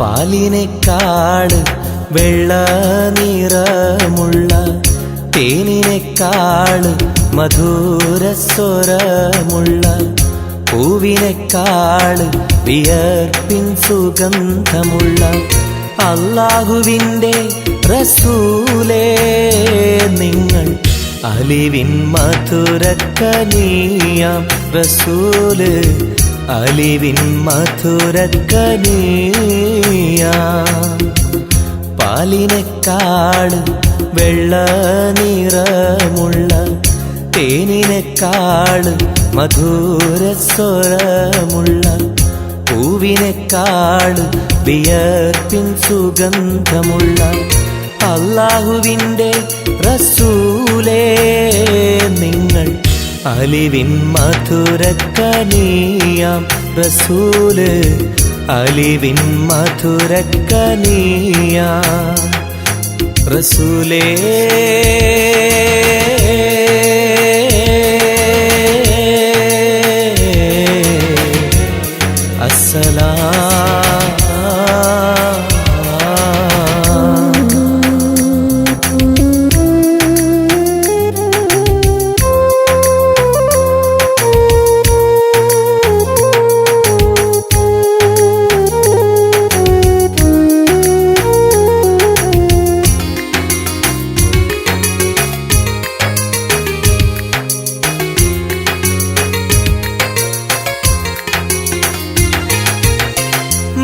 പാലിനേക്കാള് വെള്ള നിറമുള്ള തേനിനേക്കാള് മധുരസ്വരമുള്ള പൂവിനേക്കാള് വിയർപ്പിൻ സുഗന്ധമുള്ള അല്ലാഹുവിൻ്റെ റസൂലേ നിങ്ങൾ അലിവിൻ മധുരക്കനിയാം റസൂല് അലിവിൻ മധുരക്കനിയാം പാലിനേക്കാള് വെള്ള നിറമുള്ള തേനിനേക്കാള് മധുരസ്വരമുള്ള പൂവിനേക്കാള് വിയർപ്പിൻ സുഗന്ധമുള്ള അല്ലാഹുവിൻ്റെ റസൂലേ നിങ്ങൾ അലിവിൻ മധുരക്കനിയാം റസൂല് അലിവിൻ മധുരക്കനിയാം റസൂലേ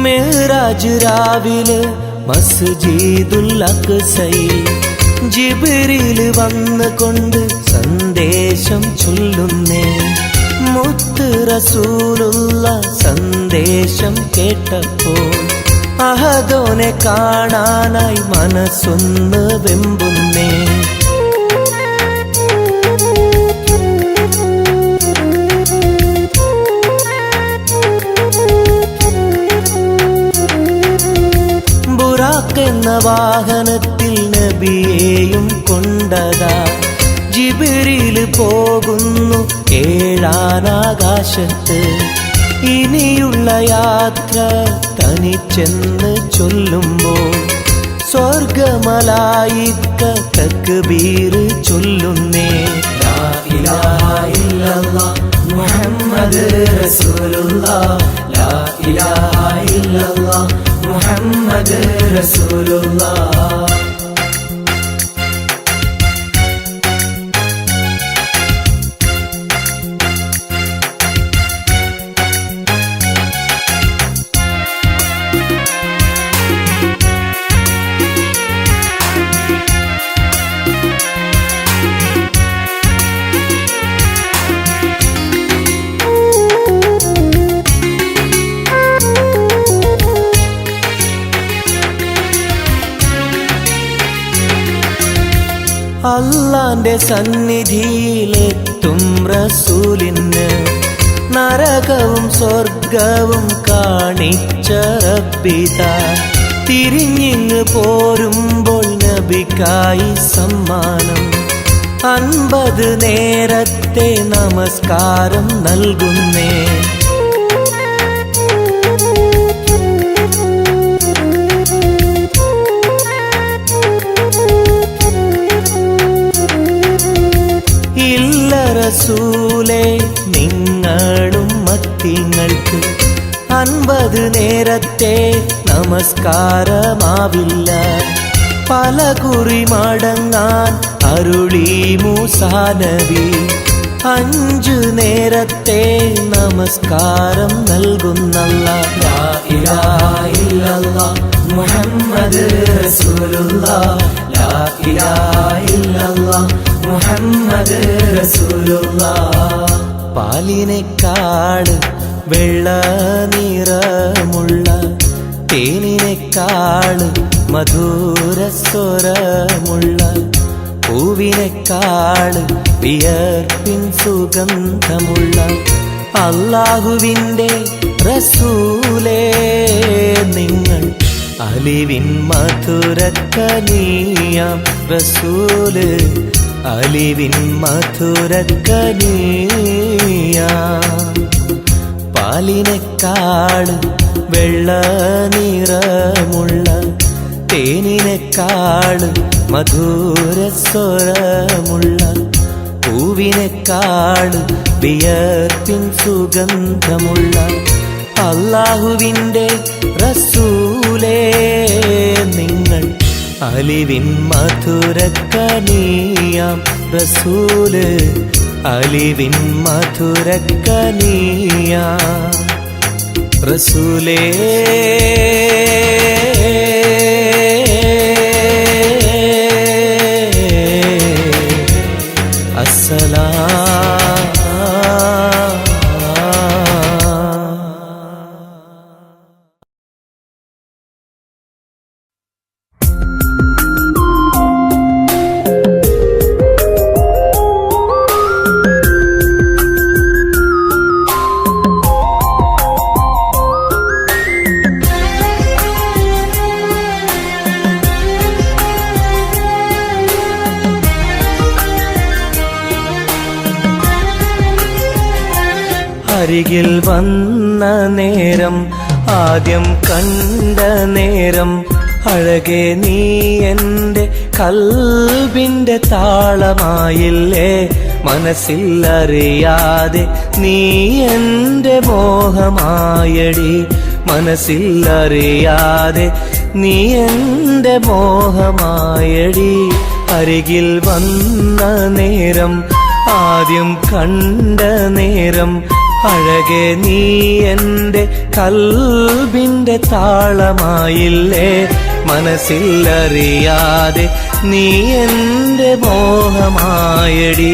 മെഹ്റാജ് രാവിലെ മസ്ജിദുൽ അഖ്സയിൽ ജിബ്രീൽ വന്നുകൊണ്ട് സന്ദേശം ചൊല്ലുന്നേ മുത്ത് റസൂലുള്ള സന്ദേശം കേട്ടപ്പോൾ അഹദോനെ കാണാനായി മനസ്സൊന്ന് വെമ്പുന്നേ എന്ന വാഹനത്തിൽ നബിയെയും കൊണ്ടതാ ജിബ്രീൽ പോകുന്നു ഏഴാനാകാശത്ത് ഇനിയുള്ള യാത്ര തനിച്ചെന്ന് ചൊല്ലുമ്പോൾ സ്വർഗമലായിക്ക തക്ബീർ ചൊല്ലുന്നേ ലാ ഇലാഹ ഇല്ലല്ലാഹ് മുഹമ്മദ് റസൂലുള്ളാഹ് ലാ ഇലാഹ ഇല്ലല്ലാഹ് മുഹമ്മദ് റസൂലുള്ളാഹ് അല്ലാന്റെ സന്നിധിയിലെത്തും റസൂലിന് നരകവും സ്വർഗവും കാണിച്ച റബ്ബിതാ തിരിഞ്ഞിങ്ങ് പോരുമ്പോൾ നബിക്കായി സമ്മാനം 50 നേരത്തെ നമസ്കാരം നൽകുന്നേ റസൂലേ നിങ്ങളും മത്തിങ്ങൾക്ക് 50 നേരത്തെ നമസ്കാരമാവില്ല പല കുറി മടങ്ങാൻ അരുളി മൂസാ നബി 5 നേരത്തെ നമസ്കാരം നൽകുന്നല്ലാഹ് ലാ ഇലാഹ ഇല്ലല്ലാഹ് മുഹമ്മദ് റസൂലുള്ളാഹ് ലാ ഇലാഹ ഇല്ലല്ലാഹ് മുഹമ്മദ് റസൂലുള്ളാഹ് പാലിനേക്കാള് വെള്ള നിറമുള്ള തേനിനേക്കാള് മധുരസ്വരമുള്ള പൂവിനേക്കാള് വിയർപ്പിൻ സുഗന്ധമുള്ള അല്ലാഹുവിൻ്റെ റസൂലേ നിങ്ങൾ അലിവിൻ മധുരക്കനിയാം റസൂല് അലിവിൻ മധുരക്കനിയാം പാലിനെക്കാട് വെള്ള നിറമുള്ള തേനിനെക്കാട് മധുരസ്വരമുള്ള പൂവിനെക്കാട് വിയർപ്പിൻ സുഗന്ധമുള്ള അല്ലാഹുവിൻ്റെ റസൂലേ നിങ്ങൾ അലിവിൻ മധുരക്കനിയാം റസൂല് അലിവിൻ മധുരക്കനിയാം റസൂലേ അരികിൽ വന്ന നേരം ആദ്യം കണ്ട നേരം അഴകെ നീ എൻ്റെ കൽബിൻ്റെ താളമായില്ലേ മനസ്സിലറിയാതെ നീ എൻ്റെ മോഹമായടി മനസ്സിലറിയാതെ നീ എൻ്റെ മോഹമായടി അരികിൽ വന്ന നേരം ആദ്യം കണ്ട നേരം അഴകെ നീ എൻ്റെ കൽബിൻ്റെ താളമായില്ലേ മനസ്സിലറിയാതെ നീ എൻ്റെ മോഹമായടി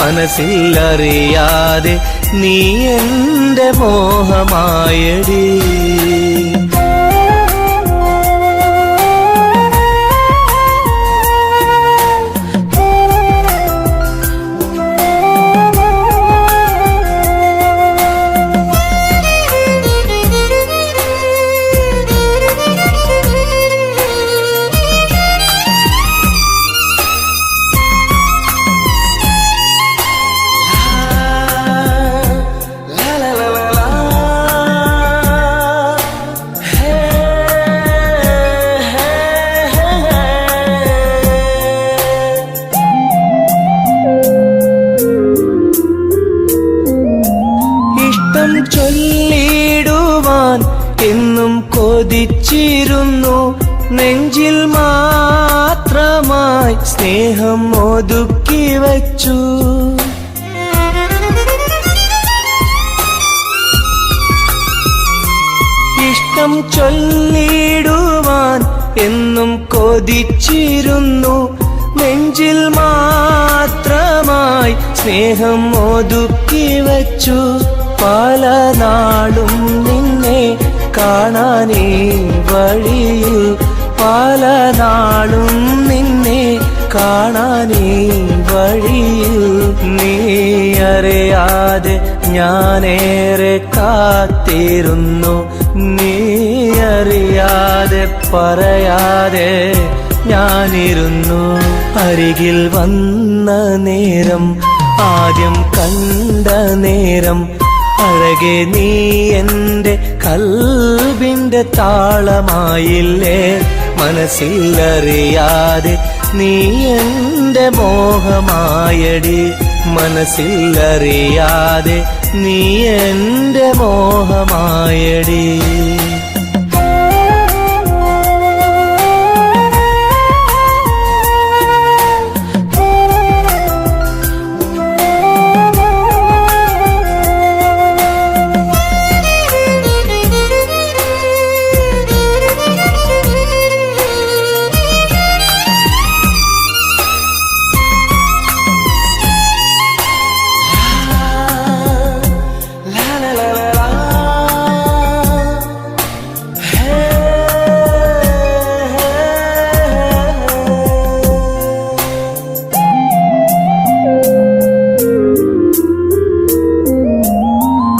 മനസ്സിലറിയാതെ നീ എൻ്റെ മോഹമായടി ചൊല്ലിടുവാൻ എന്നും കൊതിച്ചിരുന്നു നെഞ്ചിൽ മാത്രമായി സ്നേഹം ഒതുക്കി വച്ചു ഇഷ്ടം ചൊല്ലിടുവാൻ എന്നും കൊതിച്ചിരുന്നു നെഞ്ചിൽ മാത്രമായി സ്നേഹം ഒതുക്കി വച്ചു പല നാളും നിന്നെ കാണാനേ വഴിയിൽ പല നാളും നിന്നെ കാണാനേ വഴിയിൽ നീ അറിയാതെ ഞാനേറെ കാത്തിരുന്നു നീ അറിയാതെ പറയാതെ ഞാനിരുന്നു അരികിൽ വന്ന നേരം ആദ്യം കണ്ട നേരം അഴകെ നീ എൻ്റെ കൽബിൻ്റെ താളമായില്ലേ മനസ്സിലറിയാതെ നീ എൻ്റെ മോഹമായടി മനസ്സിലറിയാതെ നീ എൻ്റെ മോഹമായടി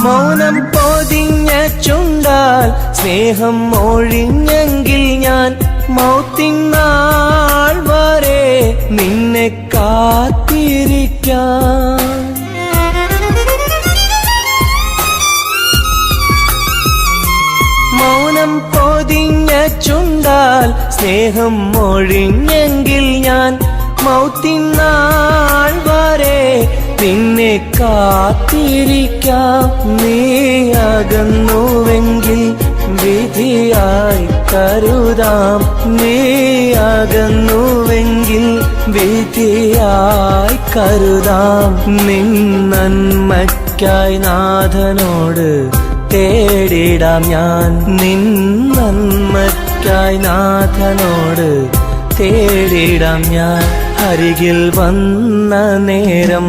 മൗനം പൊതിഞ്ഞ ചുണ്ടാൽ സ്നേഹം ഒഴിഞ്ഞെങ്കിൽ ഞാൻ മൗത്തിൻ നാൾ വരെ നിന്നെ കാത്തിരിക്കാം ചുണ്ടാൽ സ്നേഹം ഒഴിഞ്ഞെങ്കിൽ ഞാൻ മൗത്തിൻ നാൾ വരെ നിന്നെ കാത്തിരിക്കാം. നീ അകന്നുവെങ്കിൽ വിധിയായി കരുതാം. നീ അകന്നുവെങ്കിൽ വിധിയായി കരുതാം. നിൻ നന്മയ്ക്കായി നാഥനോട് തേടിടാം ഞാൻ. നിൻ നന്മയ്ക്കായി നാഥനോട് തേടിടാം ഞാൻ. അരികിൽ വന്ന നേരം,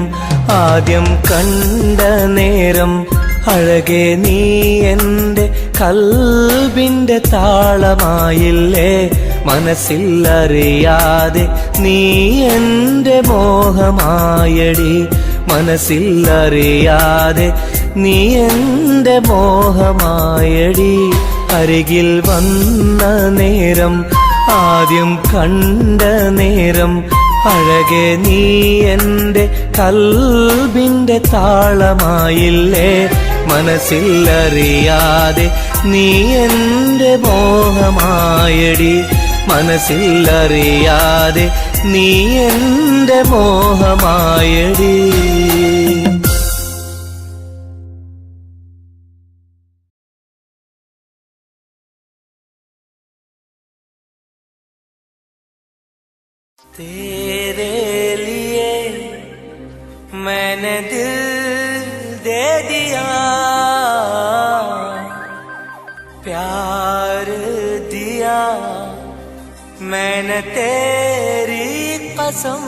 ആദ്യം കണ്ട നേരം, അഴകെ നീ എൻ്റെ കൽബിൻ്റെ താളമായില്ലേ. മനസ്സിൽ അറിയാതെ നീ എൻ്റെ മോഹമായടി. മനസ്സിൽ അറിയാതെ നീ എൻ്റെ മോഹമായടി. അരികിൽ വന്ന നേരം, ആദ്യം കണ്ട നേരം, അഴകെ നീ എൻ്റെ കൽബിൻ്റെ താളമായില്ലേ. മനസ്സിൽ അറിയാതെ നീ എൻ്റെ മോഹമായടി. മനസ്സിൽ അറിയാതെ നീ എൻ്റെ മോഹമായടി. तेरे लिए मैंने दिल दे दिया, प्यार दिया मैंने तेरी कसम.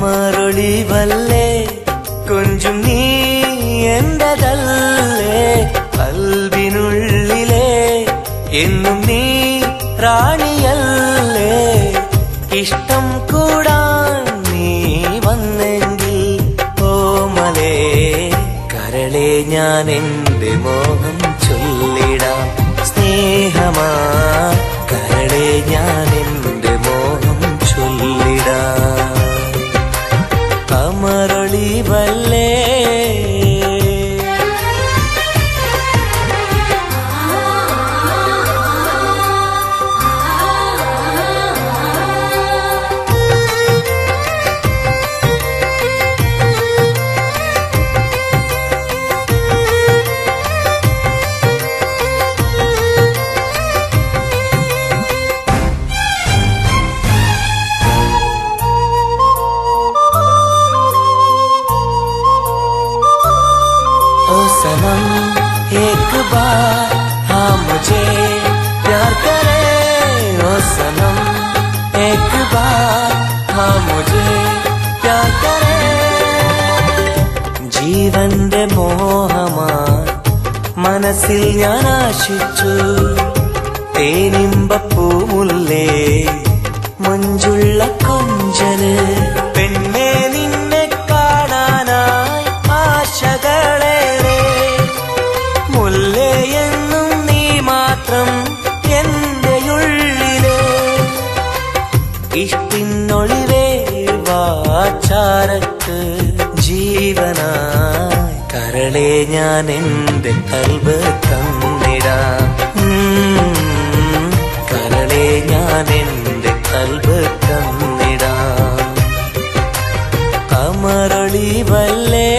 അമരൊളിവല്ലേ കൊഞ്ചും നീ എന്റതല്ലേ. കൽബിനുള്ളിലെ എന്നും നീ റാണിയല്ലേ. ഇഷ്ടം കൂടാൻ നീ വന്നെങ്കിൽ ഓമലേ കരളെ ഞാൻ എൻ്റെ മോഹം ചൊല്ലിടാം. സ്നേഹമാ കരളെ ഞാൻ എൻ്റെ മോഹം ചൊല്ലിടാം. അമരൊളിവല്ലേ सनम एक बार हाँ मुझे प्यार करे. ओ सनम एक बार हाँ मुझे प्यार करे. ജീവന്റെ മോഹമായി മനസ്സിൽ ഞാൻ ആശിച്ചു. തേനിമ്പപ്പൂമുല്ലേ മഞ്ചുള്ള കൊഞ്ചല്. പെണ്ണെ നിന്നെ കാണാനായി ആശകളേറെ. മുല്ലയെന്നും നീ മാത്രം എന്റെ ഉള്ളിലെ. ഇഷ്ടിനൊളിവേ വാചാരക്ക് ജീവനായി കരളെ ഞാൻ എൻ്റെ കൽബ് തന്നിടാം. കരളെ ഞാൻ എൻ്റെ കൽബ് തന്നിടാം. അമരൊളിവല്ലേ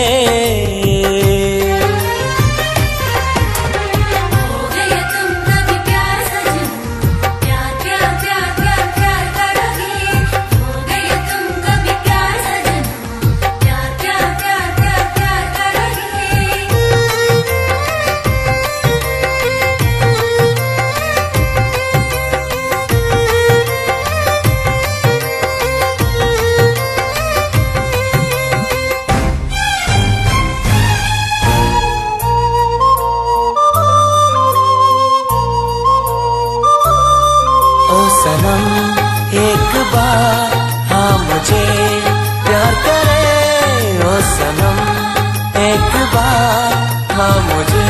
मुझे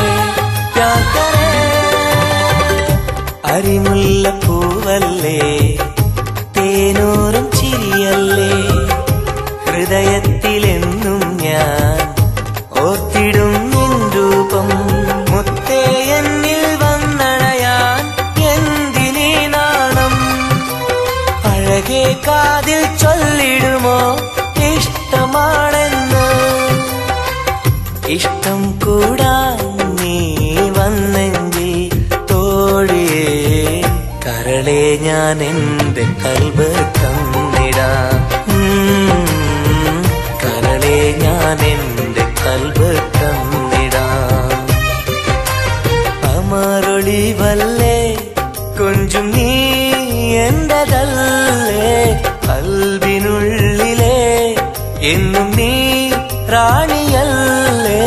प्यार करे അരിമുല്ലപ്പൂവല്ലേ തേനൂറും ചിരിയല്ലേ ഹൃദയത്തിലെന്നും ഞാൻ ഓർത്തിടും നിൻ രൂപം മുത്തേ എന്നിൽ വന്നണയാൻ എന്തിനീ നാണം അഴകേ കാതിൽ ചൊല്ലിടുമോ ഇഷ്ടമാണെന്ന് ഇഷ്ടം കൂടാൻ നീ വന്നെങ്കിൽ തോഴിയേ കരളെ ഞാൻ എന്റെ കൽബ് തന്നിടാം കരളെ ഞാൻ എന്റെ കൽബ് തന്നിടാം അമരൊളിവല്ലേ കൊഞ്ചും നീ എന്റതല്ലേ കൽബിനുള്ളിലെ എന്നും നീ റാണിയല്ലേ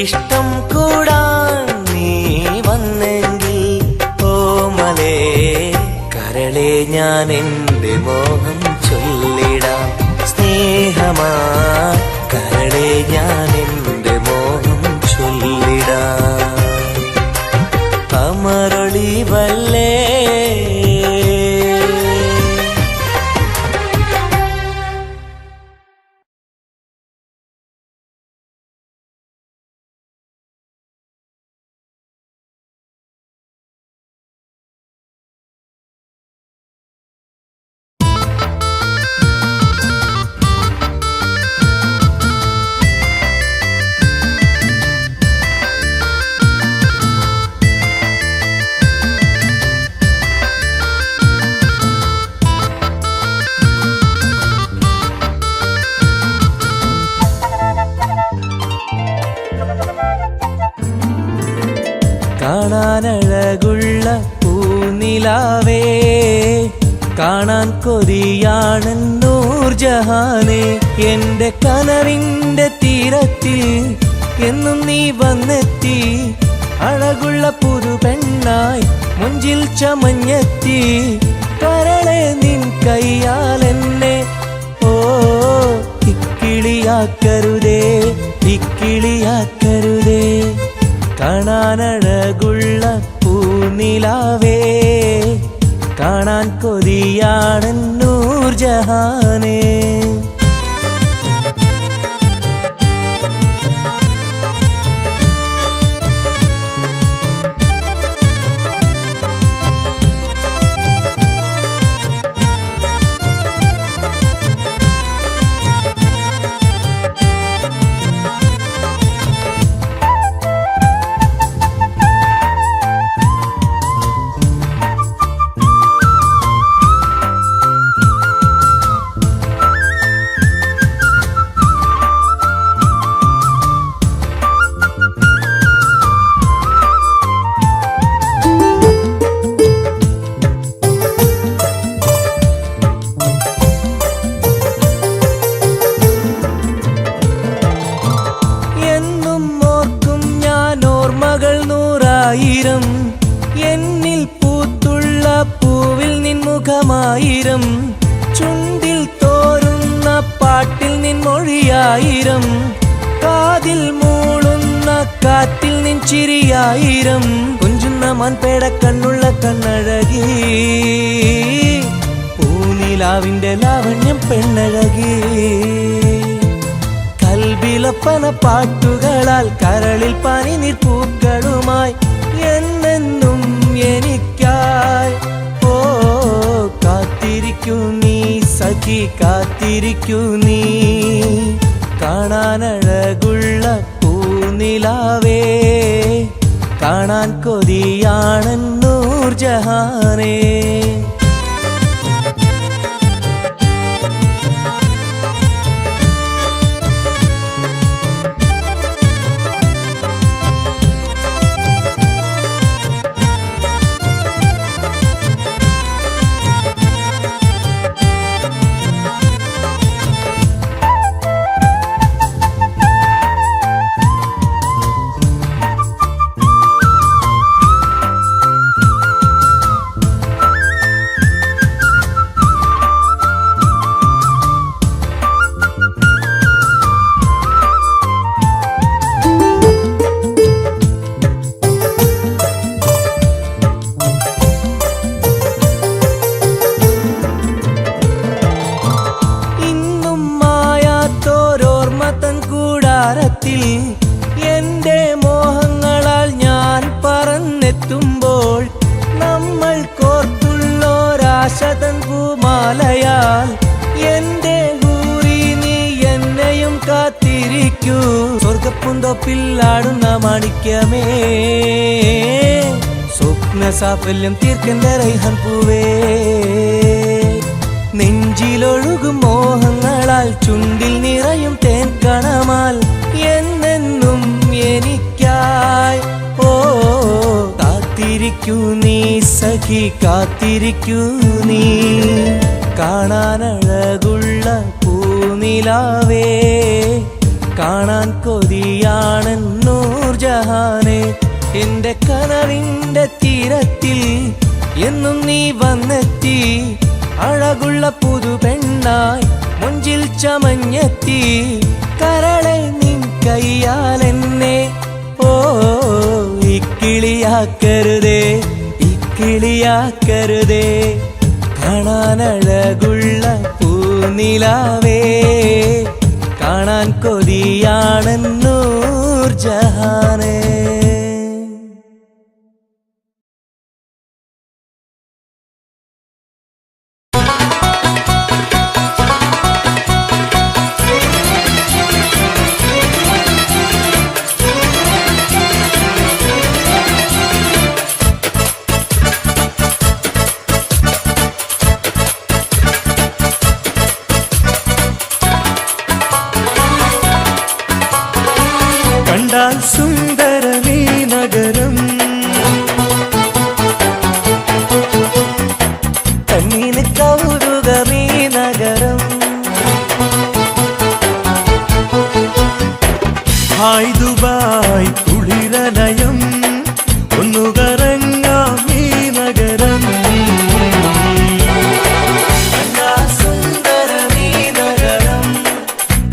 ഇഷ്ടം കൂടാൻ നീ വന്നെങ്കിൽ ഓമലേ കരളെ ഞാൻ എന്റെ മോഹം ചൊല്ലിടാം സ്നേഹമാ കരളെ ഞാൻ എന്റെ മോഹം ചൊല്ലിടാം അമരൊളിവല്ലേ കാണാനഴകുള്ള പൂനിലാവേ കാണാൻ കൊതിയാണ് നൂർജഹാനെ എന്റെ കനവിന്റെ തീരത്തിൽ എന്നും നീ വന്നെത്തി അഴകുള്ള പുതുപെണ്ണായി മുഞ്ചിൽ ചമഞ്ഞെത്തി കരളെ നിൻ കയ്യാൽ എന്നെ ഓ ഇക്കിളിയാക്കരുതേ ഇക്കിളിയാക്കരുതേ കാണാനഴകുള്ള പൂനിലാവേ കാണാൻ കൊതിയാണ് നൂർജഹാനേ എന്നിൽ പൂത്തുള്ള പൂവിൽ നിൻ മുഖമായിരം ചുണ്ടിൽ തോരുന്ന പാട്ടിൽ നിൻ മൊഴിയായിരം കാതിൽ മൂളുന്ന കാറ്റിൽ നിൻ ചിരിയായിരം കുഞ്ചുന്ന മൺപേട കണ്ണുള്ള കണ്ണഴകി പൂനിലാവിന്റെ ലാവണ്യം പെണ്ണഴകി കൽബിലൊപ്പന പാട്ടുകളാൽ കരളിൽ പനിനീർ പൂക്കളുമായി എന്നെന്നും എനിക്കായി ഓ കാത്തിരിക്കൂ നീ സഖി കാത്തിരിക്കൂ നീ കാണാനഴകുള്ള പൂനിലാവേ കാണാൻ കൊതിയാണ് നൂർജഹാനേ കാത്തിരിക്കൂ സ്വർഗപ്പുന്തോപ്പില്ലാടുന്ന മാണിക്യമേ സ്വപ്ന സാഫല്യം തീർക്കണ്ട റൈഹാൻ പൂവേ നെഞ്ചിലൊഴുകും മോഹങ്ങളാൽ ചുണ്ടിൽ നിറയും തേൻ കണമാൽ എന്നെന്നും എനിക്കായി ഓ കാത്തിരിക്കൂ നീ സഖി കാത്തിരിക്കൂ നീ കാണാനഴകുള്ള പൂനിലാവേ കാണാൻ കൊതിയാണെൻ നൂർജഹാനെ എന്റെ കനവിന്റെ തീരത്തിൽ എന്നും നീ വന്നെത്തി അഴകുള്ള പുതു പെണ്ണായി മുഞ്ചിൽ ചമഞ്ഞെത്തി കരളെ നിൻ കയ്യാലെന്നെ ഓ ഇക്കിളിയാക്കരുതേ ഇക്കിളിയാക്കരുതേ കാണാനഴകുള്ള പൂനിലാവേ കാണാൻ കൊതിയാണെൻ നൂർജഹാനെ സുന്ദരമീ നഗരം കണ്ണീന് കൗതുകമീ നഗരം ഹായ് ദുബായ് കുളിരലയം ഒന്നു കറങ്ങാം ഈ നഗരം സുന്ദരമീ നഗരം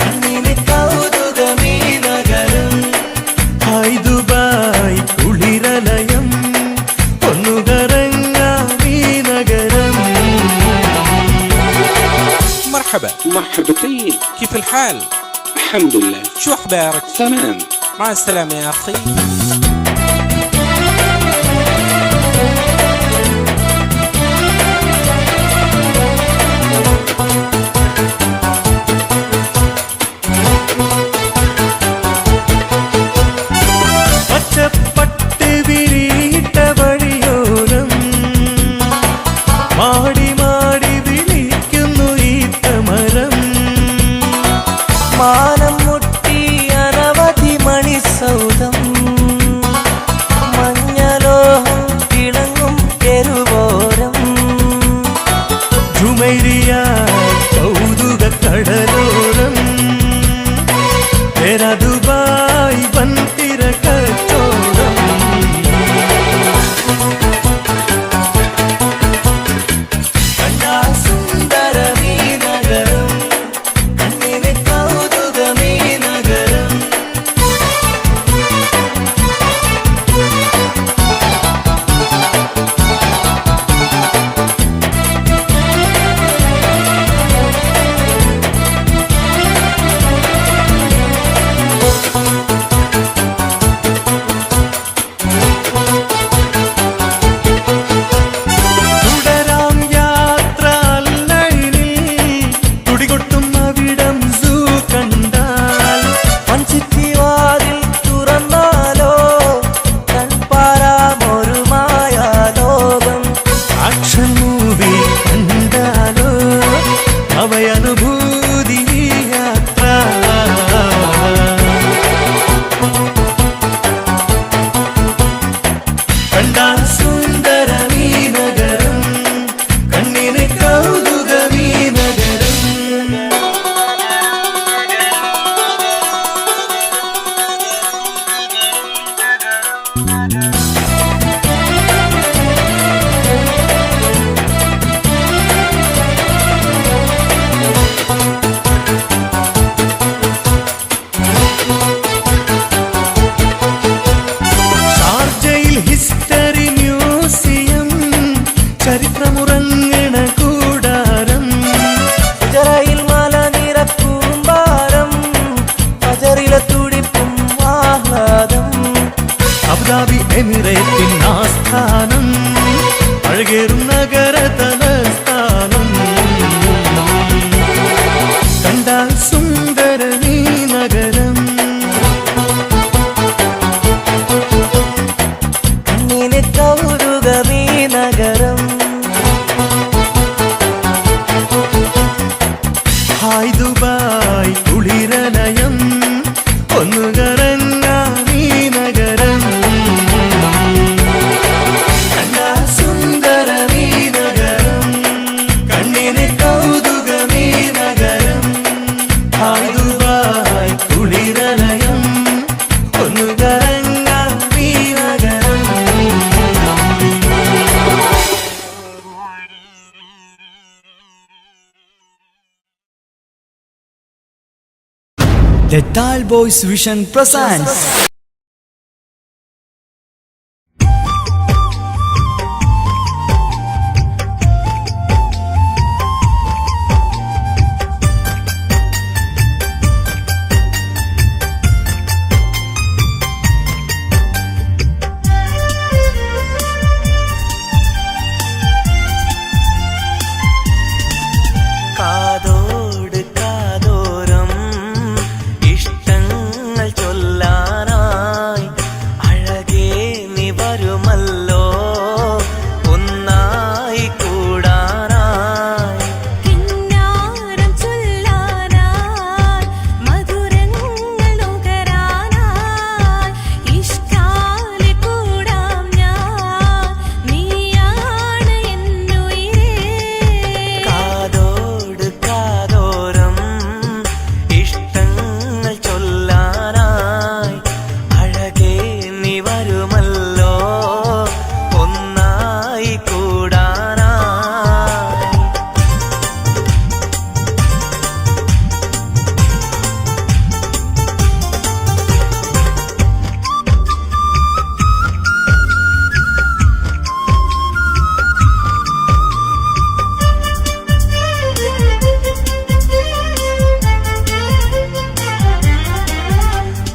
കണ്ണീന് കൗതുകമീ നഗരം ഹായ് ദുബായ് കുളിരലയം ഒന്നു കറങ്ങാം ഈ നഗരം مرحبا مرحبتين. كيف الحال؟ الحمد لله. شو أخبارك؟ تمام. مع السلامة يا أخي. പച്ചപ്പട്ട് വിരിയിട്ട വഴിയോരം മാടി മാടി വിളിക്കുന്നു ഈ തമരം മാനം മുട്ടി അനവധി മണിസൗധം മഞ്ഞലോഹം തിളങ്ങും തെരുവോരം ജുമൈരിയ കൗതുക കടലോരം तेरा दुबाई बनती रखोड़म कन्ना सुंदरमी नगरम कन्निने कौतुकमी The Tall Boys Vision presents കാതോട് കാതോരം ഇഷ്ടങ്ങൾ ചൊല്ലാനായി അഴകേ നീ വരുമല്ലോ ഒന്നായി കൂടാനായി കിന്നാരം ചൊല്ലാനായി മധുരങ്ങൾ നുകരാനായി ഇഷ്ടാലെ കൂടാം ഞാൻ നീയാണ് എന്നുയിരേ കാതോട് കാതോരം ഇഷ്ടങ്ങൾ ചൊല്ലാനായി അഴകേ നീ വരുമല്ലോ ഒന്നായി കൂടാനായി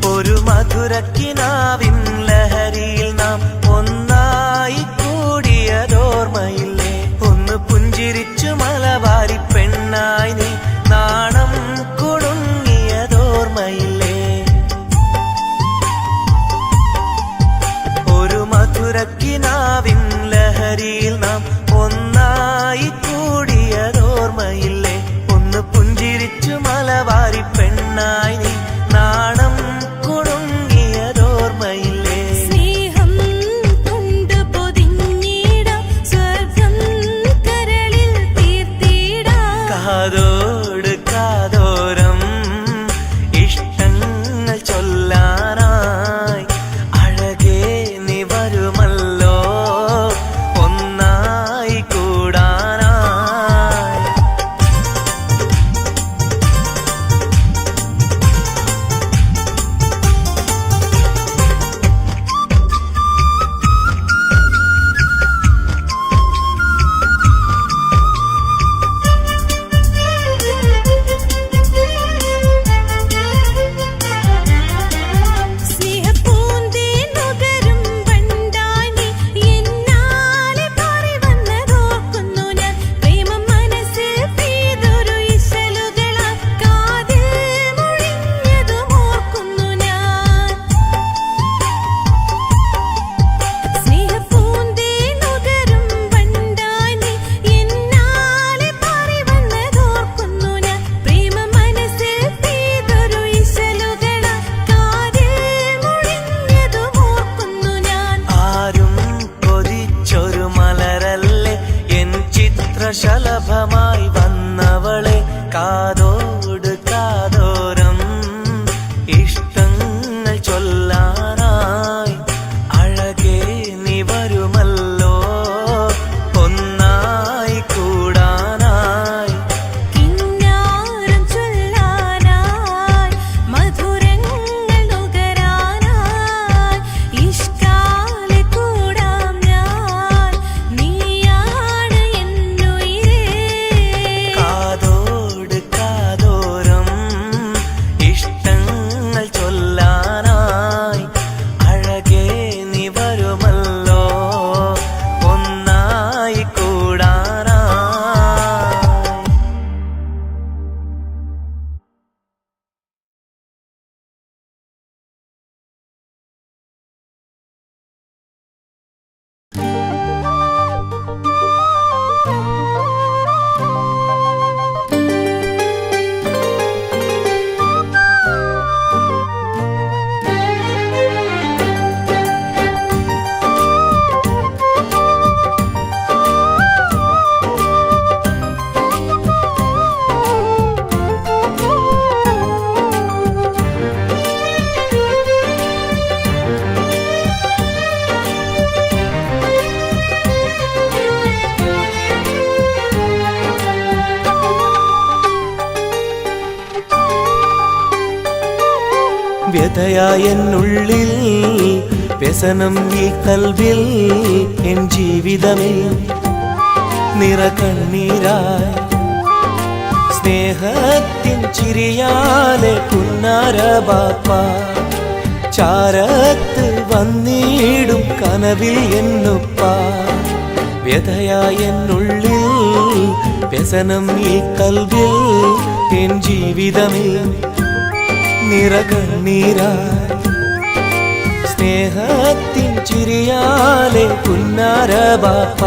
ഒരു മധുരക്കിനാവിൻ ലഹരിയിൽ നാം ഒന്നായി കൂടിയതോർമ്മയില്ലേ ഒന്ന് പുഞ്ചിരിച്ചു മലബാരി പെണ്ണായി നീ നാണം കുടുങ്ങിയതോർമ്മയില്ലേ ഒരു മധുരക്കിനാവിൻ ലഹരിയിൽ നാം ഒന്നായി കൂടിയതോർമ്മയില്ലേ ഒന്ന് പുഞ്ചിരിച്ചു മലബാരി പെണ്ണായി നീ നാണം കുടുങ്ങിയതോർമ്മയില്ലേ സ്നേഹം കൊണ്ട് പൊതിഞ്ഞിടാം സ്വർഗം കരളിൽ തീർത്തിടാം കാതോട് കാതോരം ഇഷ്ടങ്ങൾ ചൊല്ലാനായി അഴകേ നീ വരുമല്ലോ ഒന്നായി കൂടാനായി വ്യതയായെന്നുള്ളിൽ വ്യസനം ഈ കൽവിൽ എൻ ജീവിതമേ നിറകണ്ണീരായി സ്നേഹത്തിൻ ചിരിയാലെ പുന്നാര ബാപ്പ ചാരത്ത് വന്നിടും കനവിൽ എന്നുപ്പ വ്യതയായെന്നുള്ളിൽ വ്യസനം ഈ കൽവിൽ എൻ ജീവിതമേ നിറകണ്ണീരായി സ്നേഹത്തിൻ ചിരിയാലെ പുന്നാര ബാപ്പ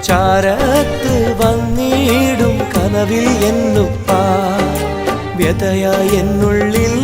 ചാരത്ത് വന്നിടും കനവിൽ എന്നുപ്പ വ്യതയായെന്നുള്ളിൽ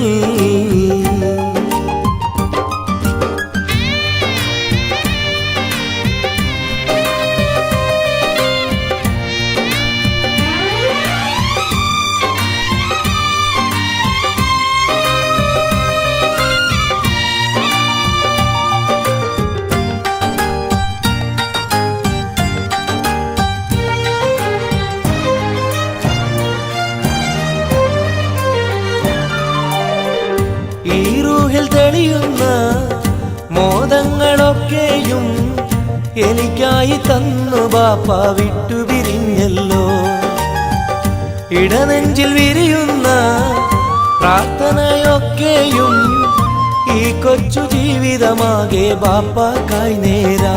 ഈ റൂഹിൽ തെളിയുന്ന മോദങ്ങളൊക്കെയും എനിക്കായി തന്നു ബാപ്പ വിട്ടുപിരിഞ്ഞല്ലോ ഇടനെഞ്ചിൽ വിരിയുന്ന പ്രാർത്ഥനയൊക്കെയും ഈ കൊച്ചു ജീവിതമാകെ ബാപ്പാക്കായി നേരാ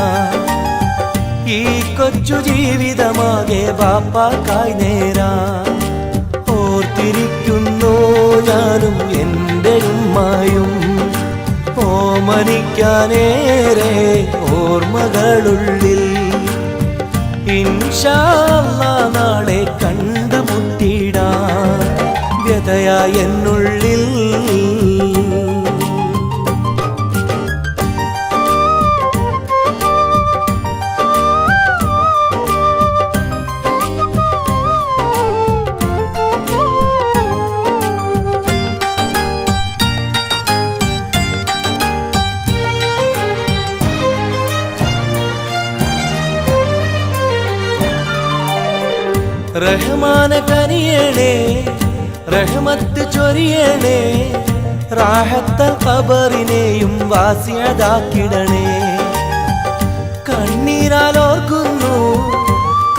ഈ കൊച്ചു ജീവിതമാകെ ബാപ്പാക്കായി നേരാ ഓർത്തിരിക്കുന്നു ഞാനും എൻ്റെ ഉമ്മായും ഓമനിക്കാനേറെ ഓർമ്മകളുള്ളിൽ ഇൻഷാ അല്ലാഹ് നാളെ കണ്ടുമുട്ടിടാൻ വ്യതയായെന്നുള്ളിൽ റഹ്മാനെ കനിയണേ റഹ്മത്ത് ചൊരിയണേ റാഹത്തൽ ഖബറിനെയും വാസിയതാക്കിടണേ കണ്ണീരാൽ ഓർക്കുന്നു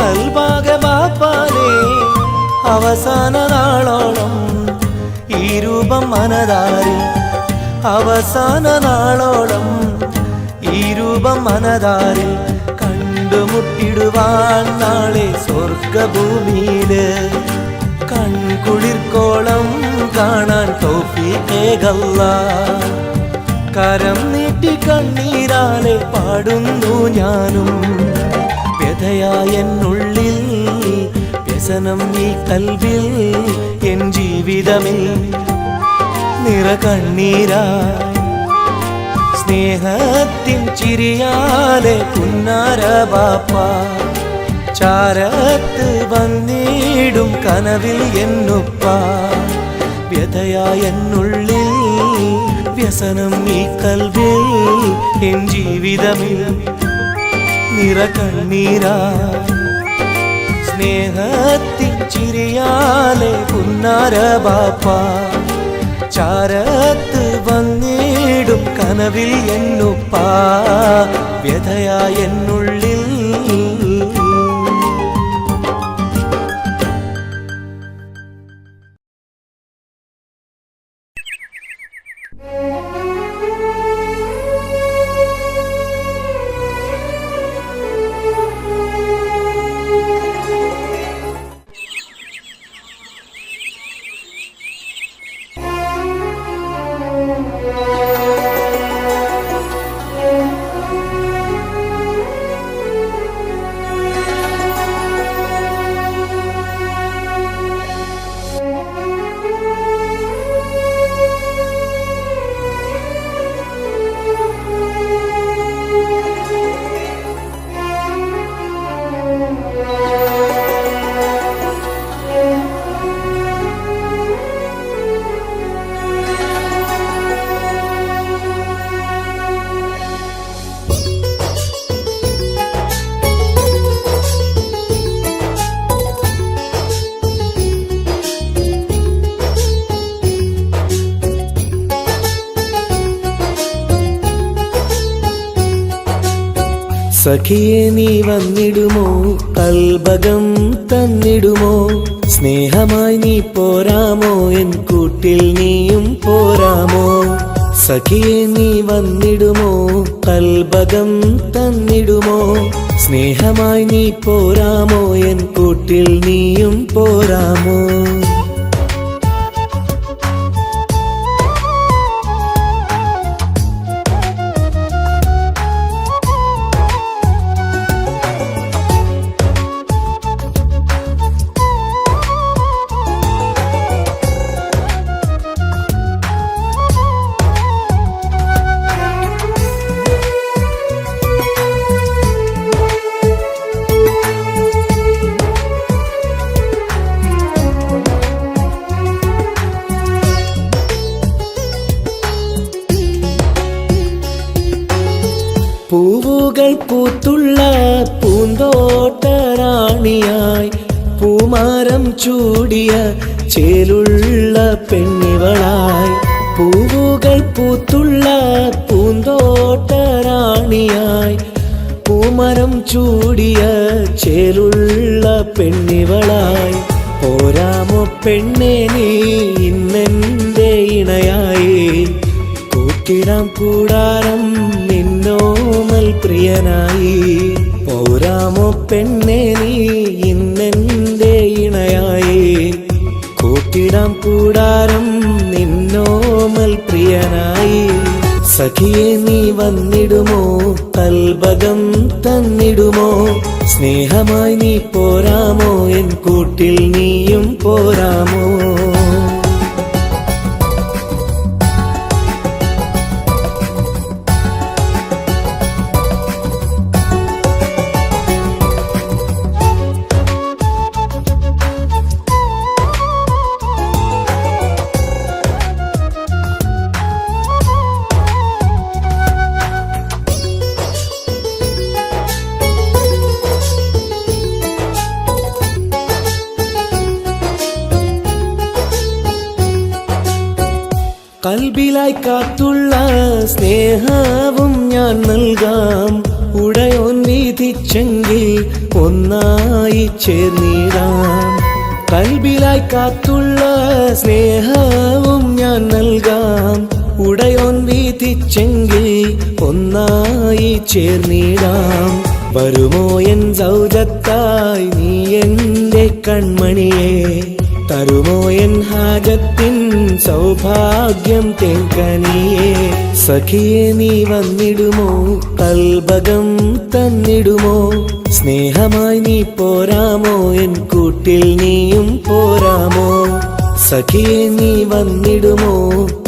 കൽബാകെ ബാപ്പാനെ അവസാന നാളോളം ഈ രൂപം മനതാരിൽ അവസാന നാളോളം ഈ രൂപം മനതാരിൽ കണ്ടുമുട്ടിടുവാൻ നാളെ സ്വർഗഭൂമിയില് കൺകുളിർക്കോളം കാണാൻ തൗഫീഖേകല്ലാഹ് കരം നീട്ടി കണ്ണീരാലെ പാടുന്നു ഞാനും വ്യതയായെന്നുള്ളിൽ വ്യസനം ഈ കൽവിൽ എൻ ജീവിതമേ നിറകണ്ണീരായി സ്നേഹത്തിൻ ചിരിയാലെ പുന്നാര ബാപ്പ ചാരത്ത് വന്നിടും കനവിൽ എന്നുപ്പ വ്യതയായെന്നുള്ളിൽ വ്യസനം ഈ കൽവിൽ എൻ ജീവിതമേ നിറകണ്ണീരായി സ്നേഹത്തിൻ ചിരിയാലെ പുന്നാര ബാപ്പ ചാരത്ത് വന്നിടും കനവിൽ എന്നുപ്പ വ്യതയായെന്നുള്ളിൽ സഖിയെ നീ വന്നിടുമോ കൽബകം തന്നിടുമോ സ്നേഹമായി നീ പോരാമോ എൻ കൂട്ടിൽ നീയും പോരാമോ സഖിയെ നീ വന്നിടുമോ കൽബകം തന്നിടുമോ സ്നേഹമായി നീ പോരാമോ എൻ കൂട്ടിൽ നീയും പോരാമോ പൂവുകൾ പൂത്തുള്ള പൂന്തോട്ടറാണിയായി പൂമാരം ചൂടിയ ചേലുള്ള പെണ്ണിവളായി പൂവുകൾ പൂത്തുള്ള പൂന്തോട്ടറാണിയായി പൂമരം ചൂടിയ ചേലുള്ള പെണ്ണിവളായി പോരാമോ പെണ്ണെ നീ ഇന്നെന്റെ ഇണയായി കൂട്ടിടാം കൂടാരം നിന്നോമൽ പ്രിയനായി പോരാമോ പെണ്ണെ നീ ഇന്നെന്റെ ഇണയായി കൂട്ടിടാം കൂടാരം നിന്നോമൽ പ്രിയനായി സഖിയെ നീ വന്നിടുമോ കൽബകം തന്നിടുമോ സ്നേഹമായി നീ പോരാമോ എൻ കൂട്ടിൽ നീയും പോരാമോ കൽബിലായി കാത്തുള്ള സ്നേഹവും ഞാൻ നൽകാം ഉടയോൻ വിധിച്ചെങ്കിൽ ഒന്നായി ചേർന്നിടാം കൽബിലായി കാത്തുള്ള സ്നേഹവും ഞാൻ നൽകാം ഉടയോൻ വിധിച്ചെങ്കിൽ ഒന്നായി ചേർന്നിടാം വരുമോ എൻ സൗജത്തായി നീ എന്റെ കൺമണിയെ തരുമോ എൻ ഹാജത്തിൻ സൗഭാഗ്യം തേങ്കനിയേ സഖിയെ നീ വന്നിടുമോ കൽബകം തന്നിടുമോ സ്നേഹമായി നീ പോരാമോ എൻ കൂട്ടിൽ നീയും പോരാമോ സഖിയെ നീ വന്നിടുമോ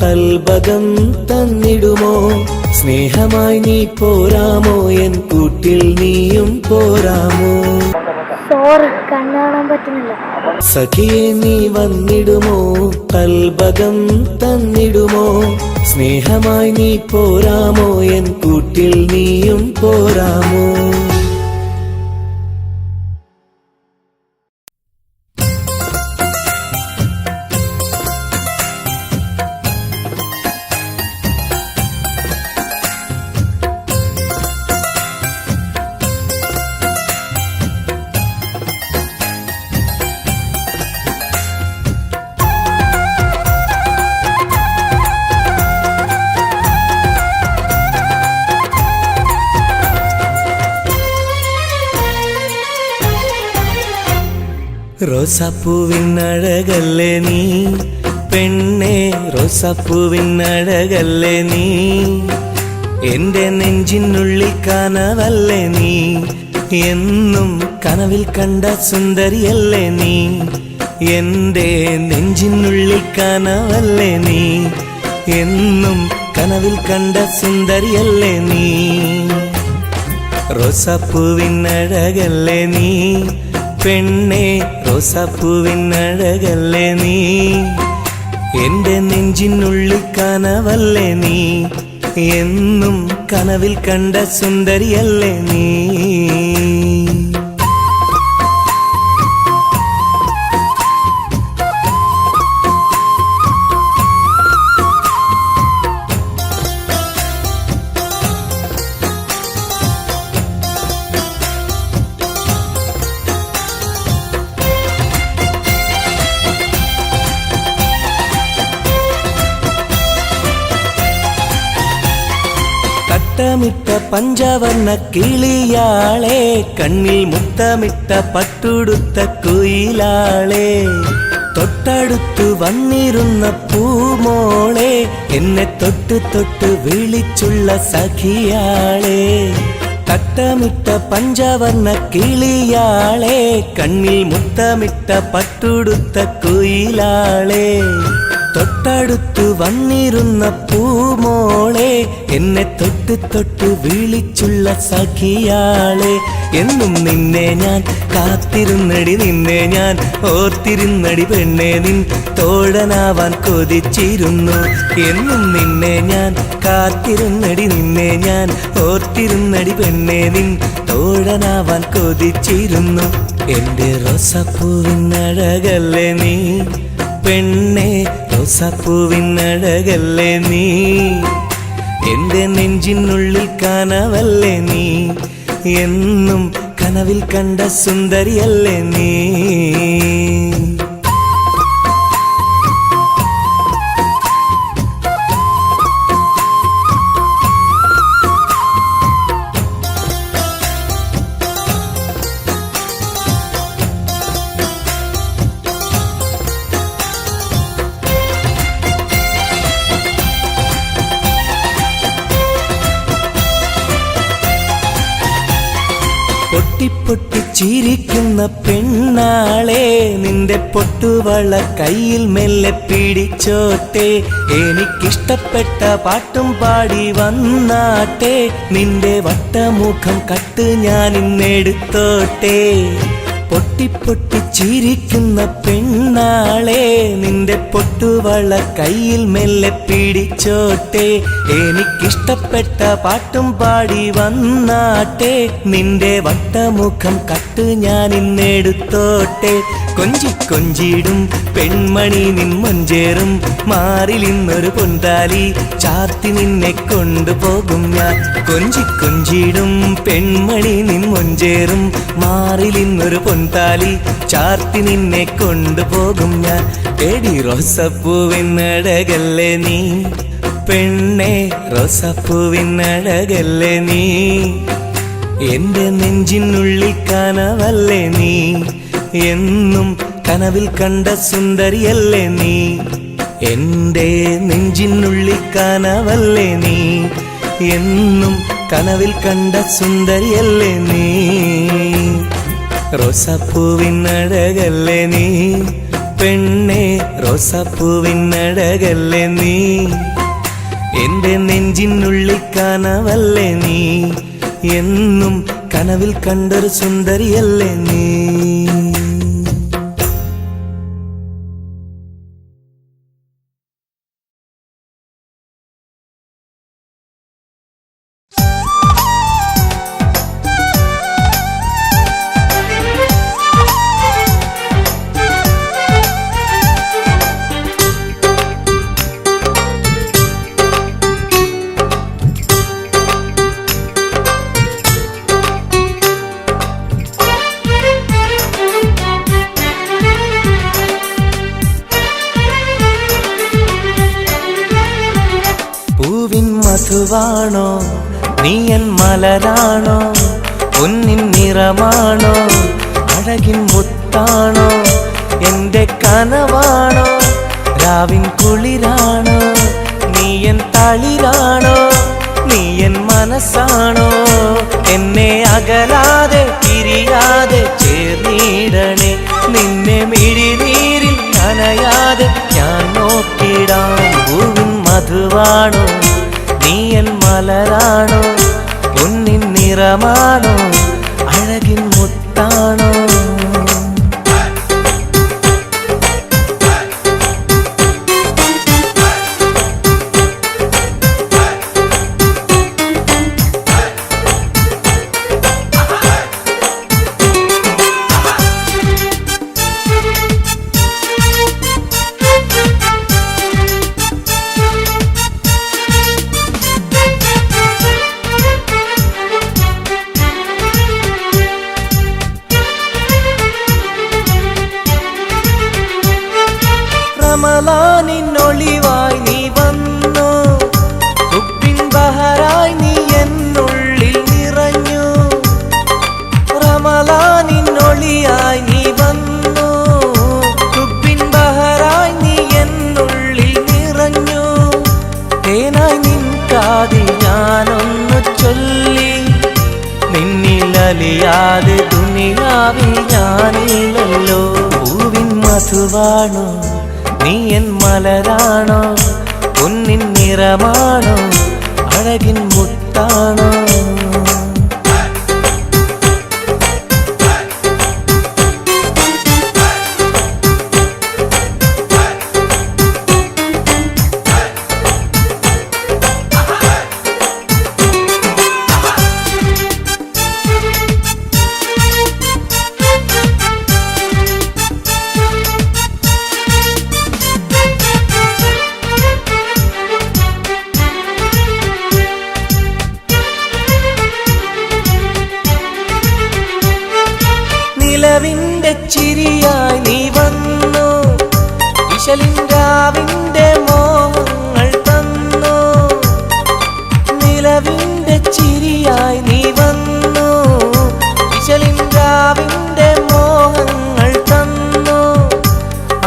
കൽബകം തന്നിടുമോ സ്നേഹമായി നീ പോരാമോ എൻ കൂട്ടിൽ നീയും പോരാമോ സോറി കണ്ണു കാണാൻ പറ്റുന്നില്ല സഖിയെ നീ വന്നിടുമോ കൽബകം തന്നിടുമോ സ്നേഹമായി നീ പോരാമോ എൻ കൂട്ടിൽ നീയും പോരാമോ റോസാപ്പൂവിനഴകല്ലേ നീ പെണ്ണെ റോസാപ്പൂവിനഴകല്ലേ നീ എന്റെ നെഞ്ചിനുള്ളിൽ കനവല്ലേ നീ എന്നും കനവിൽ കണ്ട സുന്ദരിയല്ലേ നീ എന്റെ നെഞ്ചിനുള്ളിൽ കനവല്ലേ നീ എന്നും കനവിൽ കണ്ട സുന്ദരിയല്ലേ നീ റോസാപ്പൂവിനഴകല്ലേ നീ പെണ്ണെ റോസാപ്പൂവിനഴകല്ലേ നീ എന്റെ നെഞ്ചിനുള്ളിൽ കനവല്ലേ നീ എന്നും കനവിൽ കണ്ട സുന്ദരിയല്ലേ നീ തട്ടമിട്ട പഞ്ചവർണ്ണ കിളിയാളെ, കണ്ണിൽ മുത്തമിട്ട പട്ടുടുത്ത കുയിലാളെ, തൊട്ടടുത്തു വന്നിരുന്ന പൂമോളെ, എന്നെ തൊട്ട് തൊട്ട് വിളിച്ചുള്ള സഖിയാളെ. തട്ടമിട്ട പഞ്ചവർണ്ണ കിളിയാളെ, കണ്ണിൽ മുത്തമിട്ട പട്ടുടുത്ത കുയിലാളെ, തൊട്ടടുത്തു വന്നിരുന്ന പൂമോളെ, എന്നെ തൊട്ട് തൊട്ട് വിളിച്ചുള്ള സഖിയാളെ. എന്നും നിന്നെ ഞാൻ കാത്തിരുന്നടി, നിന്നെ ഞാൻ ഓർത്തിരുന്നടി പെണ്ണെ, നിൻ തോഴനാവാൻ കൊതിച്ചിരുന്നു. എന്നും നിന്നെ ഞാൻ കാത്തിരുന്നടി, നിന്നെ ഞാൻ ഓർത്തിരുന്നടി പെണ്ണെ, നിൻ തോഴനാവാൻ കൊതിച്ചിരുന്നു. എൻ്റെ റോസാപ്പൂവിനഴകല്ലേ നീ പെണ്ണെ, റോസാപ്പൂവിനഴകല്ലേ നീ, എൻ്റെ നെഞ്ചിനുള്ളിൽ കനവല്ലേ നീ, എന്നും കനവിൽ കണ്ട സുന്ദരിയല്ലേ നീ. പൊട്ടി ചിരിക്കുന്ന പെണ്ണാളെ, നിന്റെ പൊട്ടുവള കയ്യിൽ മെല്ലെ പിടിച്ചോട്ടെ, എനിക്കിഷ്ടപ്പെട്ട പാട്ടും പാടി വന്നാട്ടെ, നിന്റെ വട്ടമുഖം കട്ട് ഞാൻ ഇന്നെടുത്തോട്ടെ. പൊട്ടി ചിരിക്കുന്ന പെണ്ണാളെ, നിന്റെ പൊട്ടുവള കയ്യിൽ മെല്ലെ പിടിച്ചോട്ടെ, എനിക്കിഷ്ടപ്പെട്ട പാട്ടും പാടി വന്നാട്ടെ, നിന്റെ വട്ടമുഖം കട്ട് ഞാൻ ഇന്നെടുത്തോട്ടെ. കൊഞ്ചി കൊഞ്ചിടും പെൺമണി നിൻ മൊഞ്ചേറും മാറിൽ ഇന്നൊരു പൊന്താലി ചാർത്തി നിന്നെ കൊണ്ടുപോകും ഞാൻ. കൊഞ്ചി കൊഞ്ചിടും പെൺമണി നിൻ മൊഞ്ചേറും മാറിൽ ഇന്നൊരു പൊന്താലി ചാർത്തി നിന്നെ കൊണ്ടുപോകും ഞാൻ. എടി റോസാപ്പൂവിനഴകല്ലേ നീ പെണ്ണെ, റോസാപ്പൂവിനഴകല്ലേ നീ, എൻ്റെ നെഞ്ചിനുള്ളിൽ കനവല്ലേ നീ, എന്നും കനവിൽ കണ്ട സുന്ദരിയല്ലേ നീ. എൻ്റെ നെഞ്ചിനുള്ളിൽ കനവല്ലേ നീ, എന്നും കനവിൽ കണ്ട സുന്ദരിയല്ലേ നീ. റോസാപ്പൂവിനഴകല്ലേ നീ പെണ്ണെ, റോസാപ്പൂവിനഴകല്ലേ നീ, എൻ്റെ നെഞ്ചിനുള്ളിൽ കനവല്ലേ നീ, എന്നും കനവിൽ കണ്ടൊരു സുന്ദരിയല്ലേ നീ. മധുവാണോ നീയൻ മലരാണോ, പൊന്നിൻ നിറമാണോ, അഴകിൻ മുത്താണോ, എൻ്റെ കനവാണോ, രാവിൻ കുളിരാണോ, നീയൻ തളിരാണോ, നീയൻ മനസ്സാണോ, എന്നെ അകലാതെ പിരിയാതെ ചേർന്നിടണേ, നിന്നെ മിഴിനീരിൽ നനയാതെ ഞാൻ നോക്കിടാം. പൂവിൻ മധുവാണോ നീയൻ മലരാണോ, പൊന്നിൻ നിറമാണോ, അഴകിൻ മുത്താണോ. അലിയാതെ ദുനിയാവിൽ ഞാനില്ലല്ലോ. പൂവിൻ മധുവാണോ നീ എൻ മലരാണോ, പൊന്നിൻ നിറമാണോ അഴകിൻ മുത്താണോ. നിലവിന്റെ ചിരിയായി നീ വന്നു, വിശലിൻരാവിന്റെ മോഹങ്ങൾ തന്നു. നിലവിന്റെ ചിരിയായി നീ വന്നു, വിശലിൻരാവിന്റെ മോഹങ്ങൾ തന്നു.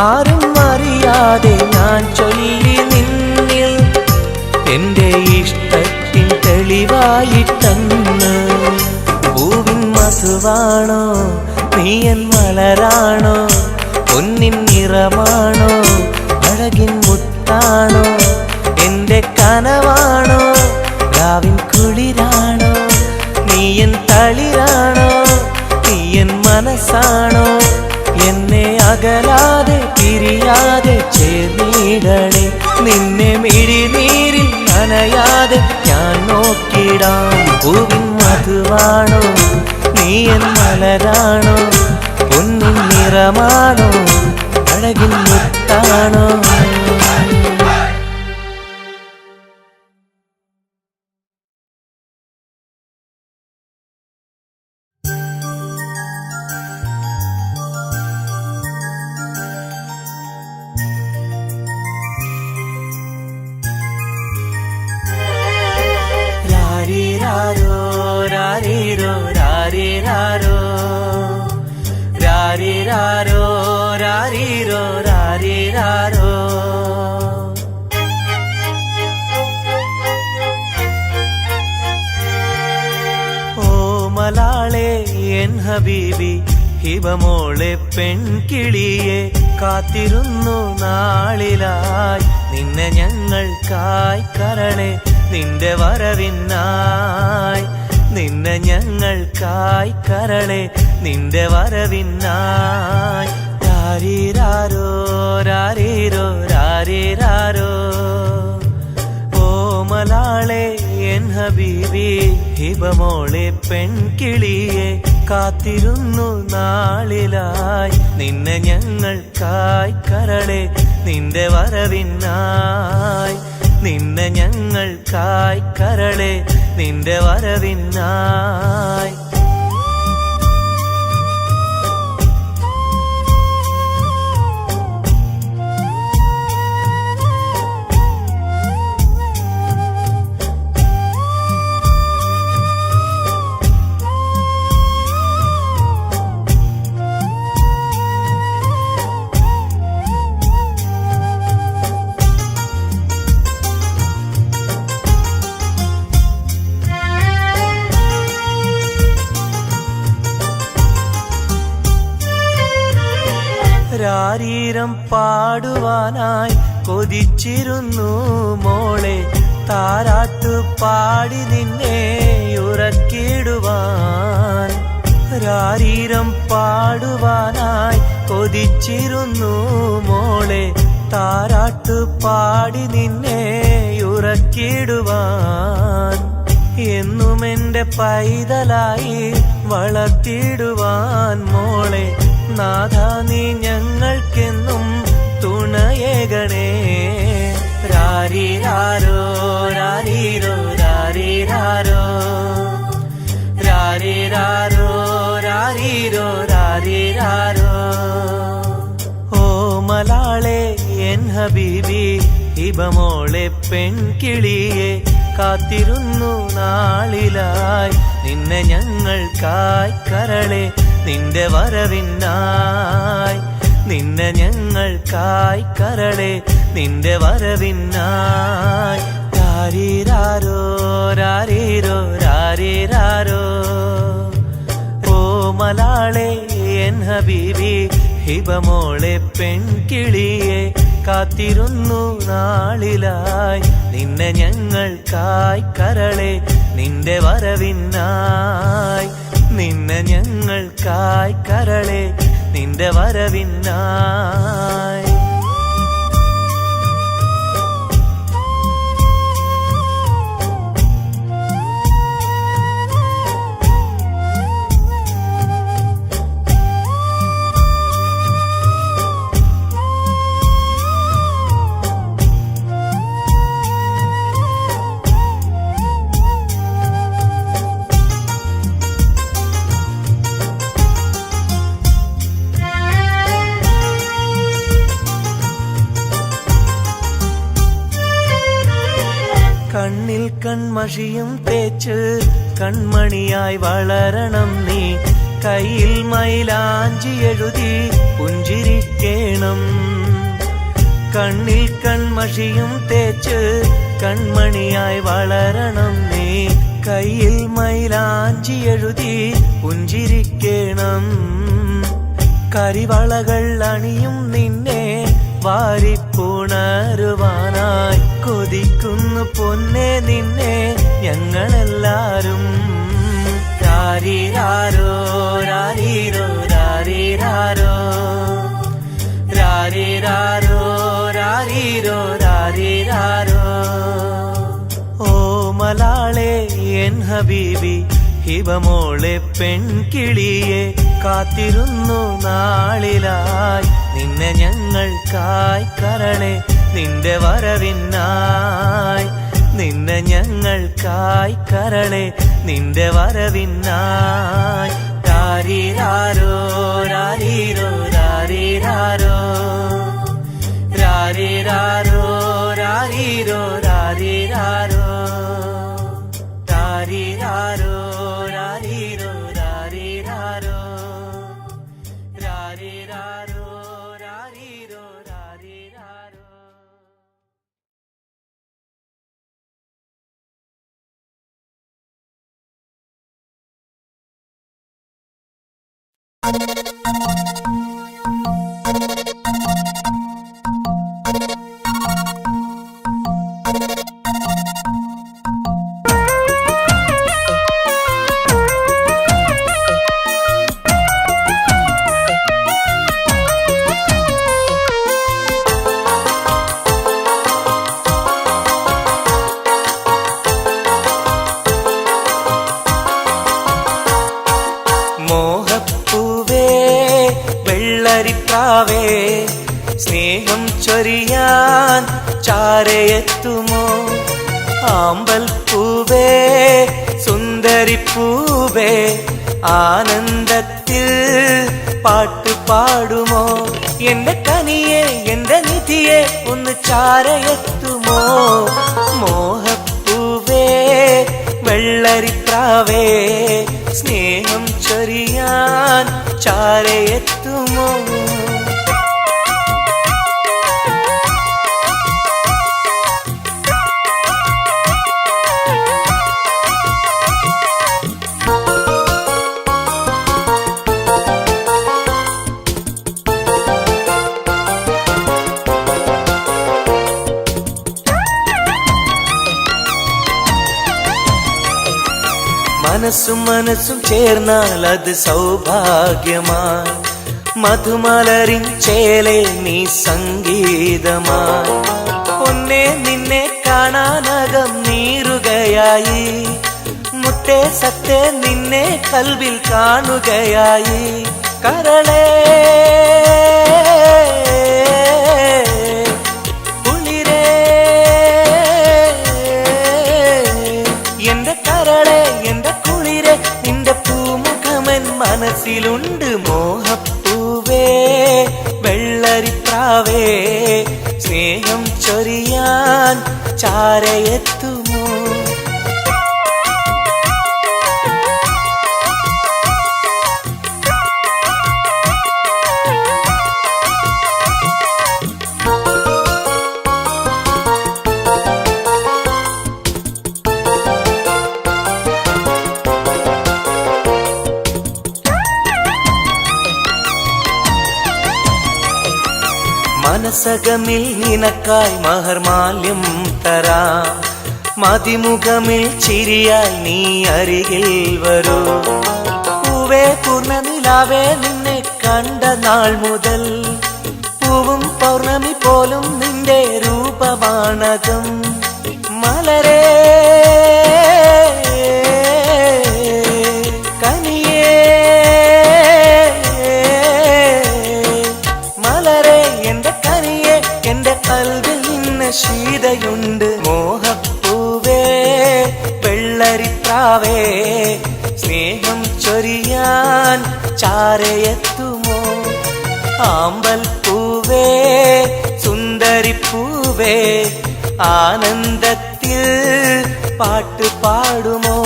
ആരും അറിയാതെ ഞാൻ ചൊല്ലി നിന്നിൽ എന്റെ ഇഷ്ടത്തിൻ തെളിവായിട്ടന്ന്. പൂവിൻ മധുവാണോ നീ എൻ മലരാണോ, പൊന്നിൻ നിറമാണോ അഴകിൻ മുത്താണോ. എന്റെ കനവാണോ രാവിൻ കുളിരാണോ, നീ എൻ തളിരാണോ, നീ എൻ മനസ്സാണോ. എന്നെ അകലാതെ പിരിയാതെ ചേർന്നിടണേ, നിന്നെ മിഴിനീരിൽ നനയാതെ ഞാൻ നോക്കിടാം. പൂവിൻ മധുവാണോ നീ എൻ മലരാണോ, പൊന്നിൻ നിറമാണോ അഴകിൻ മുത്താണോ. രാരിരാരോ രാരിരോ രാരിരാരോ, രാരിരാരോ രാരിരോ രാരിരാരോ. ഓ മലാളെ എൻ ഹബീബി ഹിബമോളെ പെൺകിളിയെ, കാത്തിരുന്നു നാളിലായി നിന്നെ ഞങ്ങൾക്കായി കരളെ, നിന്റെ വരവിനായി നിന്നെ ഞങ്ങൾക്കായി കരളെ, നിന്റെ വരവിനായി. രാരിരാരോ രാരിരോ രാരിരാരോ. ഓ മലാളെ എൻ ഹബീബി ഹിബമോളെ പെൺകിളിയെ, കാത്തിരുന്നു നാളിലായി നിന്നെ ഞങ്ങൾക്കായി കരളെ, നിന്റെ വരവിനായി നിന്നെ ഞങ്ങൾക്കായി കരളെ, നിന്റെ വരവിനായി. രാരീരം പാടുവാനായി കൊതിച്ചിരുന്നു മോളെ, താരാട്ടു പാടി നിന്നെ ഉറക്കിടുവാൻ. രാരീരം പാടുവാനായി കൊതിച്ചിരുന്നു മോളെ, താരാട്ടു പാടി നിന്നെ ഉറക്കിടുവാൻ. എന്നും എന്റെ പൈതലായി വളർത്തിടുവാൻ മോളെ, നാഥ നീ ഞങ്ങൾക്കെന്നും തുണയേകണേ. രാരിരാരോ രാരിരോ രാരിരാരോ, രാരിരാരോ രാരിരോ രാരിരാരോ. ഓ മലാളെ എൻ ഹബീബി ഹിബമോളെ പെൺകിളിയെ, കാത്തിരുന്നു നാളിലായി നിന്നെ ഞങ്ങൾക്കായി കരളെ, നിന്റെ വരവിനായി നിന്നെ ഞങ്ങൾക്കായി കരളെ, നിന്റെ വരവിനായി. രാരിരാരോ രാരിരോ രാരിരാരോ. ഹിബമോളെ പെൺകിളിയെ കാത്തിരുന്നു നാളിലായി നിന്നെ ഞങ്ങൾക്കായി കരളെ നിന്റെ വരവിനായി നിന്നെ ഞങ്ങൾക്കായി കരളെ നിന്റെ വരവിനായി കണ്ണിൽ കൺമഷിയും തേച്ച് കൺമണിയായി വളരണം നീ കയ്യിൽ മൈലാഞ്ചി എഴുതി പുഞ്ചിരിക്കേണം കണ്ണിൽ കൺമഷിയും തേച്ച് കൺമണിയായി വളരണം നീ കയ്യിൽ മൈലാഞ്ചി എഴുതി പുഞ്ചിരിക്കേണം കരിവളകൾ അണിയും നിന്നെ വാരിപ്പുണരുവാനായി കൊതിക്കുന്നു പൊന്നെ നിന്നെ ഞങ്ങളെല്ലാരും രാരിരാരോ രാരീരോ രാരിരാരോ രാരിരാരോ രാരീരോ രാരിരാരോ ഓ മലാളെ എൻ ഹബീബി ഹിബമോളെ പെൺകിളിയെ കാത്തിരുന്നു നാളിലായി നിന്നെ ഞങ്ങൾക്കായി കരളെ നിന്റെ വരവിനായി നിന്നെ ഞങ്ങൾക്കായി കരളെ നിന്റെ വരവിനായി രാരിരാരോ രാരീരോ രാരിരാരോ രാരിരാരോ രാരീരോ രാരിരാരോ രാരിരാരോ രാരീരോ രാരിരാരോ രാരിരാരോ രാരീരോ രാരിരാരോ വെള്ളരിപ്രാവേ സ്നേഹം ചൊരിയാൻ ചാരയെത്തുമോ ആമ്പൽ പൂവേ സുന്ദരിപ്പൂവേ ആനന്ദത്തിൽ പാട്ടു പാടുമോ എന്റെ കനിയെ എന്റെ നിധിയെ ഒന്ന് ചാരയെത്തുമോ മോഹപ്പൂവേ വെള്ളരിപ്രാവേ സ്നേഹം ചൊരിയാൻ ചാരയെത്തുമോ മനസ്സും മനസ്സും ചേർന്നാൽ അത് സൗഭാഗ്യമായി മധുമലരിൻ ചേലെ നീ സംഗീതമായി പൊന്നെ നിന്നെ കാണാനകം നീറുകയായി മുത്തേ സത്തേ നിന്നെ കൽവിൽ കാണുകയായി കരളേ കുളിരേ എന്റെ കരളേ എന്റെ കുളിരേ നിന്റെ പൂമുഖമൻ മനസ്സിലുണ്ട് മോഹപ്പൂവേ വെള്ളരിപ്രാവേ സ്നേഹം ചൊരിയാൻ ചാരയെത്തുമോ മാനസകമിൽ നിനക്കായി മഹർമാല്യം തരാം, മതിമുഖമിൽ ചിരിയായി നീ അരികിൽ വരൂ. പൂവേ പൂർണ്ണനിലാവേ നിന്നെ കണ്ട നാൾ മുതൽ പൂവും പൗർണമി പോലും നിന്റെ രൂപമാണകം. മലരേ കനിയേ മലരേ എന്റെ കനിയേ, എന്റെ കൽവിൽ നിന്ന ശീതയുണ്ട്. മോഹപ്പൂവേ വെള്ളരിപ്രാവേ സ്നേഹം ചൊരിയാൻ ചാരയെത്തുമോ? ആമ്പൽ പൂവേ സുന്ദരിപ്പൂവേ ആനന്ദത്തിൽ പാട്ട് പാടുമോ?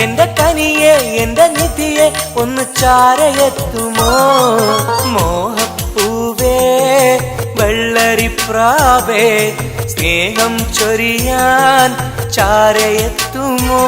എന്റെ കനിയെ എന്റെ നിധിയെ ഒന്ന് ചാരയെത്തുമോ? മോഹപ്പൂവേ വെള്ളരിപ്രാവേ സ്നേഹം ചൊരിയാൻ ചാരയെത്തുമോ?